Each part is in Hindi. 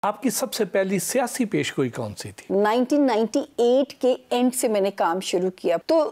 आपकी सबसे पहली सियासी पेशगोई कौन सी थी? 1998 के एंड से मैंने काम शुरू किया। तो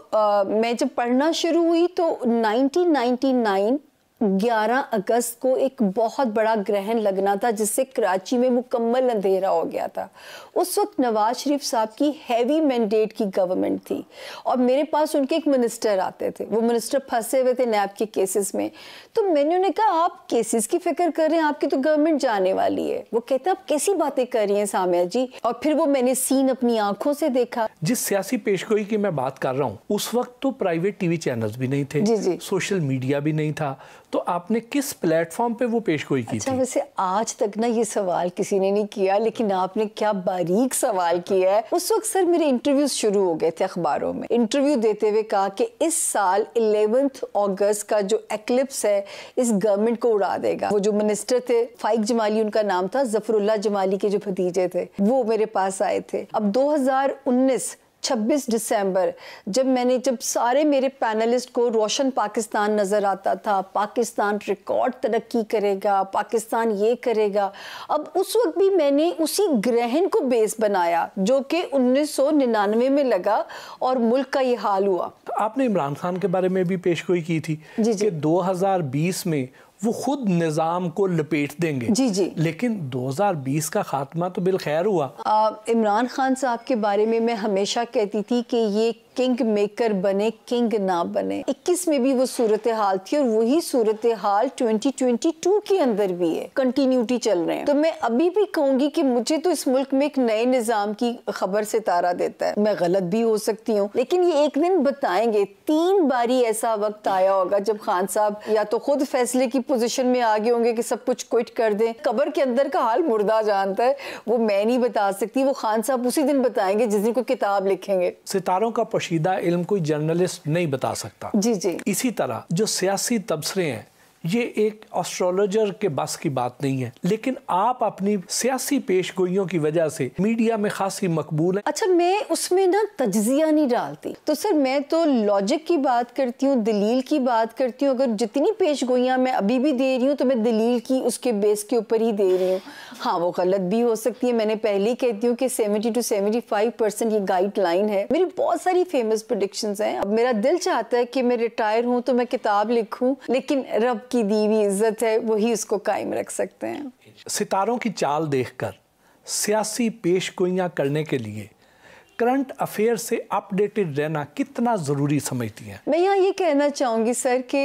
मैं जब पढ़ना शुरू हुई तो 1999 11 अगस्त को एक बहुत बड़ा ग्रहण लगना था जिससे कराची में मुकम्मल अंधेरा हो गया था। उस वक्त नवाज शरीफ साहब की हैवी मैंडेट की गवर्नमेंट थी और मेरे पास उनके एक मिनिस्टर आते थे। वो मिनिस्टर फंसे हुए थे नैब के केसेस में। तो मैंने उन्हें कहा, आप केसेस की फिक्र कर रहे हैं, आपकी तो गवर्नमेंट जाने वाली है। वो कहते हैं, आप कैसी बातें कर रही हैं सामिया जी। और फिर वो मैंने सीन अपनी आंखों से देखा। जिस सियासी पेशगोई की मैं बात कर रहा हूँ उस वक्त तो प्राइवेट टीवी चैनल्स भी नहीं थे, जी। सोशल मीडिया भी नहीं था, तो आपने किस प्लेटफॉर्म पे वो पेशगोई की थी? वैसे आज तक ना ये सवाल किसी ने नहीं किया, लेकिन आपने क्या बारीक सवाल किया है। उस वक्त सर मेरे इंटरव्यूज शुरू हो गए थे अखबारों में। इंटरव्यू देते हुए कहा कि इस साल 11 अगस्त का जो एक्लिप्स है इस गवर्नमेंट को उड़ा देगा। वो जो मिनिस्टर थे फाइक जमाली उनका नाम था, जफरुल्लाह जमाली के जो भतीजे थे वो मेरे पास आए थे। अब 2019 26 दिसंबर जब सारे मेरे पैनलिस्ट को रोशन पाकिस्तान नज़र आता था, पाकिस्तान रिकॉर्ड तरक्की करेगा, पाकिस्तान ये करेगा, अब उस वक्त भी मैंने उसी ग्रहण को बेस बनाया जो कि 1999 में लगा और मुल्क का ये हाल हुआ। आपने इमरान खान के बारे में भी पेशगोई की थी कि 2020 में वो खुद निज़ाम को लपेट देंगे। जी। लेकिन 2020 का खात्मा तो बिलखैर हुआ। इमरान खान साहब के बारे में मैं हमेशा कहती थी कि ये किंग मेकर बने, किंग ना बने। 21 में भी वो सूरत हाल थी और वही सूरत हाल 2022 के अंदर भी है, कंटिन्यूटी चल रहे हैं। तो मैं अभी भी कहूंगी कि मुझे तो इस मुल्क में एक नए निजाम की खबर से तारा देता है। मैं गलत भी हो सकती हूँ, लेकिन ये एक दिन बताएंगे। 3 बारी ऐसा वक्त आया होगा जब खान साहब या तो खुद फैसले की पोजीशन में आ गए होंगे कि सब कुछ क्विट कर दें। कब्र के अंदर का हाल मुर्दा जानता है, वो मैं नहीं बता सकती, वो खान साहब उसी दिन बताएंगे जिस दिन को किताब लिखेंगे। सितारों का पोशीदा इल्म कोई जर्नलिस्ट नहीं बता सकता। जी। इसी तरह जो सियासी तबसरे हैं ये एक एस्ट्रोलॉजर के बस की बात नहीं है, लेकिन आप अपनी सियासी पेशगोइयों की वजह से मीडिया में खासी मकबूल है। अच्छा, मैं उसमें ना तज्जिया नहीं डालती। तो सर मैं तो लॉजिक की बात करती हूँ, दलील की बात करती हूँ। अगर जितनी पेशगोइयाँ मैं अभी भी दे रही हूँ तो मैं दलील की उसके बेस के ऊपर ही दे रही हूँ। हाँ, वो गलत भी हो सकती है। मैंने पहले ही कहती हूँ कि 70 to 75% ये गाइडलाइन है। मेरी बहुत सारी फेमस प्रेडिक्शंस हैं। अब मेरा दिल चाहता है कि मैं रिटायर हूँ तो मैं किताब लिखूँ, लेकिन रब की दी हुई इज्जत है, वही उसको कायम रख सकते हैं। सितारों की चाल देखकर सियासी पेशगोइयां करने के लिए करंट अफेयर से अपडेटेड रहना कितना ज़रूरी समझती हैं? मैं यहाँ ये कहना चाहूँगी सर कि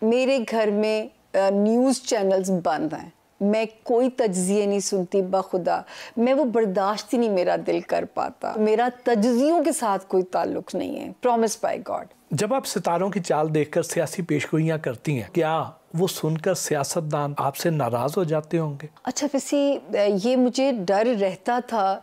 मेरे घर में न्यूज़ चैनल्स बंद हैं। मैं कोई तज्जिए नहीं सुनती, बखुदा मैं वो बर्दाश्त ही नहीं मेरा दिल कर पाता। मेरा तज्जियों के साथ कोई ताल्लुक नहीं है, प्रॉमिस बाय गॉड। जब आप सितारों की चाल देखकर सियासी पेशगोइयां करती हैं, क्या वो सुनकर सियासतदान आपसे नाराज हो जाते होंगे? अच्छा, वैसे ये मुझे डर रहता था।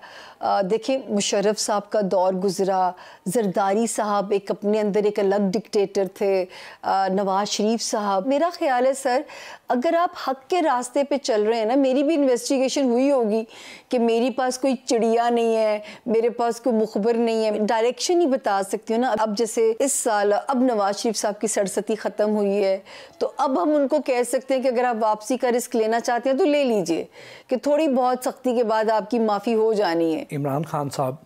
देखिए, मुशर्रफ साहब का दौर गुजरा, जरदारी साहब एक अपने अंदर एक अलग डिक्टेटर थे, नवाज शरीफ साहब। मेरा ख्याल है सर, अगर आप हक के रास्ते पे चल रहे हैं ना, मेरी भी इन्वेस्टिगेशन हुई होगी कि मेरे पास कोई चिड़िया नहीं है, मेरे पास कोई मुखबर नहीं है, डायरेक्शन ही बता सकती हूँ ना। अब जैसे इस साल अब नवाज शरीफ साहब की सरसती ख़त्म हुई है, तो अब हम उनको कह सकते हैं कि अगर आप वापसी का रिस्क लेना चाहते हैं तो ले लीजिए, कि थोड़ी बहुत सख्ती के बाद आपकी माफ़ी हो जानी है। इमरान खान साहब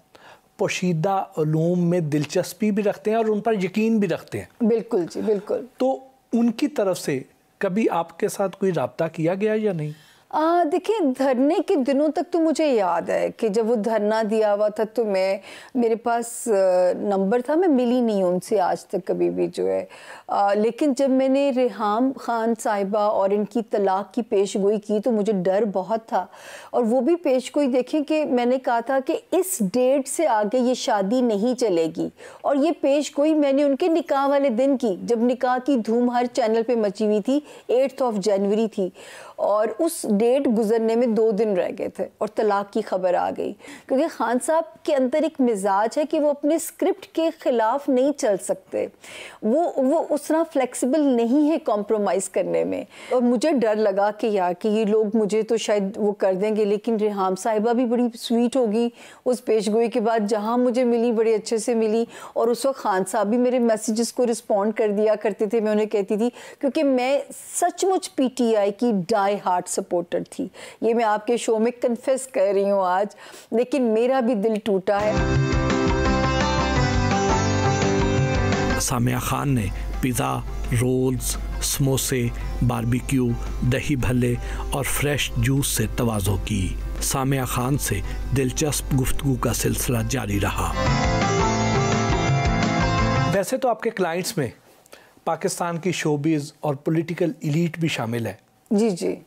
पोशीदा उलूम में दिलचस्पी भी रखते हैं और उन पर यकीन भी रखते हैं। बिल्कुल जी, बिल्कुल। तो उनकी तरफ से कभी आपके साथ कोई राब्ता किया गया या नहीं? देखिए, धरने के दिनों तक तो मुझे याद है कि जब वो धरना दिया हुआ था तो मेरे पास नंबर था, मैं मिली नहीं उनसे आज तक कभी भी जो है। लेकिन जब मैंने रेहाम खान साहिबा और इनकी तलाक की पेशगोई की तो मुझे डर बहुत था। और वो भी पेशगोई देखें कि मैंने कहा था कि इस डेट से आगे ये शादी नहीं चलेगी, और ये पेशगोई मैंने उनके निकाह वाले दिन की, जब निकाह की धूम हर चैनल पे मची हुई थी। 8 जनवरी थी और उस डेट गुजरने में 2 दिन रह गए थे और तलाक की खबर आ गई। क्योंकि खान साहब के अंदर एक मिजाज है कि वो अपने स्क्रिप्ट के खिलाफ नहीं चल सकते, वो उस तरह फ्लेक्सिबल नहीं है कॉम्प्रोमाइज़ करने में। और मुझे डर लगा कि यार कि ये लोग मुझे तो शायद वो कर देंगे, लेकिन रेहाम साहिबा भी बड़ी स्वीट होगी उस पेशगोई के बाद, जहाँ मुझे मिली बड़े अच्छे से मिली। और उस वक्त खान साहब भी मेरे मैसेजेस को रिस्पॉन्ड कर दिया करते थे, मैं उन्हें कहती थी, क्योंकि मैं सचमुच PTI की डाई हार्ट सपोर्टर थी। ये मैं आपके शो में कन्फेस कर रही हूँ आज, लेकिन मेरा भी दिल टूटा है। सामिया खान ने पिज़्ज़ा, रोल्स, समोसे, बारबेक्यू, दही भल्ले और फ्रेश जूस से तवाज़ो की। सामिया खान से दिलचस्प गुफ्तगू का सिलसिला जारी रहा। वैसे तो आपके क्लाइंट्स में पाकिस्तान की शोबिज़ और पॉलिटिकल एलीट भी शामिल है। जी जी,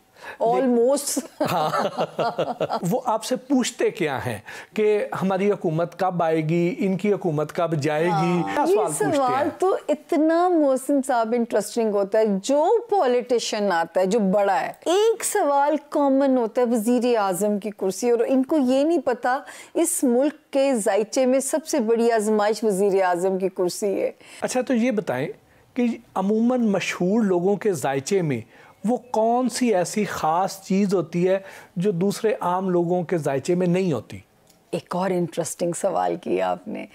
ऑलमोस्ट। हाँ। वो आपसे पूछते क्या हैं कि हमारी हुकूमत कब आएगी, इनकी हुकूमत कब जाएगी? क्या ये सवाल तो इतना मोहसिन साहब इंटरेस्टिंग होता है। जो पॉलिटिशियन आता है जो बड़ा है, एक सवाल कॉमन होता है, वजीर आजम की कुर्सी, और इनको ये नहीं पता इस मुल्क के जायचे में सबसे बड़ी आजमाइश वजीर आजम की कुर्सी है। अच्छा, तो ये बताएं कि अमूमन मशहूर लोगों के जायचे में वो कौन सी ऐसी ख़ास चीज़ होती है जो दूसरे आम लोगों के जायचे में नहीं होती? एक और इंटरेस्टिंग सवाल किया आपने।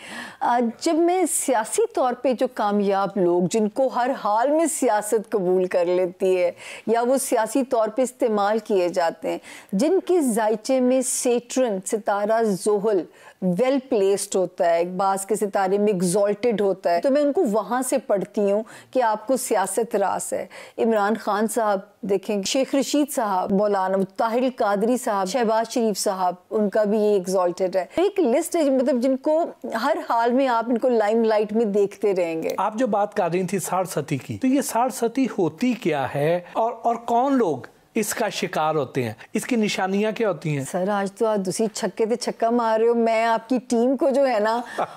जब मैं सियासी तौर पे जो कामयाब लोग जिनको हर हाल में सियासत कबूल कर लेती है या वो सियासी तौर पे इस्तेमाल किए जाते हैं, जिनके जायचे में सेट्रन सितारा जोहल वेल प्लेस्ड होता है, बाज़ के सितारे में एग्जॉल्टेड होता है, तो मैं उनको वहाँ से पढ़ती हूँ कि आपको सियासत रास है। इमरान खान साहब देखें, शेख रशीद साहब, मौलाना ताहिर कादरी साहब, शहबाज शरीफ साहब, उनका भी ये एग्जॉल्टेड है। एक लिस्ट है मतलब जिनको हर हाल में आप इनको लाइमलाइट में देखते रहेंगे। आप जो बात कर रही थी साढ़सती की, तो ये साढ़सती होती क्या है और कौन लोग इसका शिकार होते हैं? इसकी निशानियां क्या होती हैं? सर, आज तो आप दूसरी छक्के पे छक्का मार रहे हो। मैं आपकी टीम को जो है ना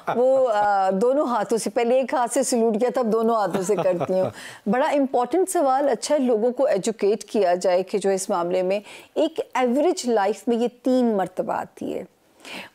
वो दोनों हाथों से, पहले एक हाथ से सलूट किया, तब दोनों हाथों से करती हूँ। बड़ा इंपॉर्टेंट सवाल। अच्छा, लोगों को एजुकेट किया जाए कि जो इस मामले में एक एवरेज लाइफ में ये 3 मर्तबा आती है,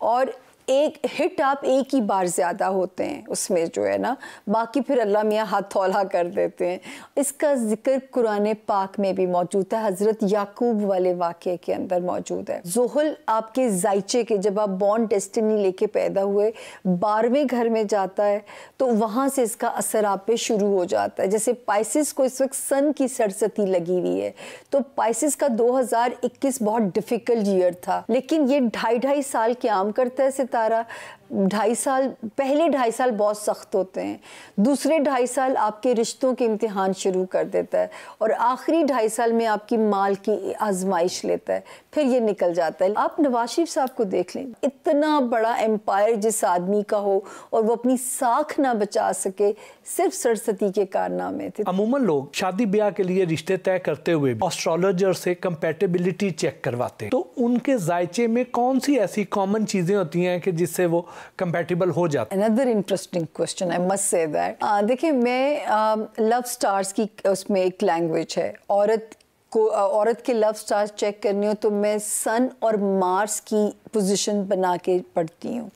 और एक हिट आप एक ही बार ज़्यादा होते हैं उसमें जो है ना, बाकी फिर अल्लाह मियाँ हाथ थौला कर देते हैं। इसका जिक्र कुरान पाक में भी मौजूद है, हज़रत याकूब वाले वाक़े के अंदर मौजूद है। जोहल आपके जायचे के, जब आप बॉर्न डेस्टिनी लेके पैदा हुए, 12वें घर में जाता है, तो वहाँ से इसका असर आप पे शुरू हो जाता है। जैसे पाइसिस को इस वक्त सन की सरसती लगी हुई है, तो पाइसिस का 2021 बहुत डिफ़िकल्ट ईयर था, लेकिन ये 2.5 साल क़याम करता है। 2.5 साल, पहले 2.5 साल बहुत सख्त होते हैं, दूसरे 2.5 साल आपके रिश्तों के इम्तिहान शुरू कर देता है, और आखिरी 2.5 साल में आपकी माल की आजमाइश लेता है, फिर ये निकल जाता है। आप नवाज शरीफ साहब को देख लें, इतना बड़ा एम्पायर जिस आदमी का हो और वो अपनी साख ना बचा सके, सिर्फ सरसती के कारनामे थे। अमूमन लोग शादी ब्याह के लिए रिश्ते तय करते हुए एस्ट्रोलॉजर से कंपैटिबिलिटी चेक करवाते हैं, तो उनके जायचे में कौन सी ऐसी कॉमन चीजें होती हैं कि जिससे वो कंपैटिबल हो जाते हैं? Another interesting question, I must say that. देखिए, मैं लव स्टार्स की उसमें एक लैंग्वेज है। औरत के लव स्टार्स चेक करनी हो तो मैं सन और मार्स की पोजीशन बना के पढ़ती हूँ।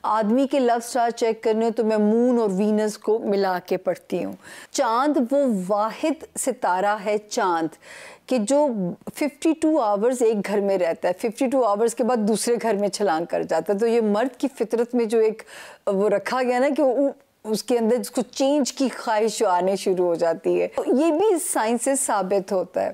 आदमी के लव स्टार चेक करने हो तो मैं मून और वीनस को मिला के पढ़ती हूँ। चांद वो वाहिद सितारा है चांद कि जो 52 आवर्स एक घर में रहता है, 52 आवर्स के बाद दूसरे घर में छलांग कर जाता है। तो ये मर्द की फितरत में जो एक वो रखा गया ना कि उसके अंदर जिसको चेंज की ख्वाहिश आने शुरू हो जाती है, तो ये भी साइंस से साबित होता है।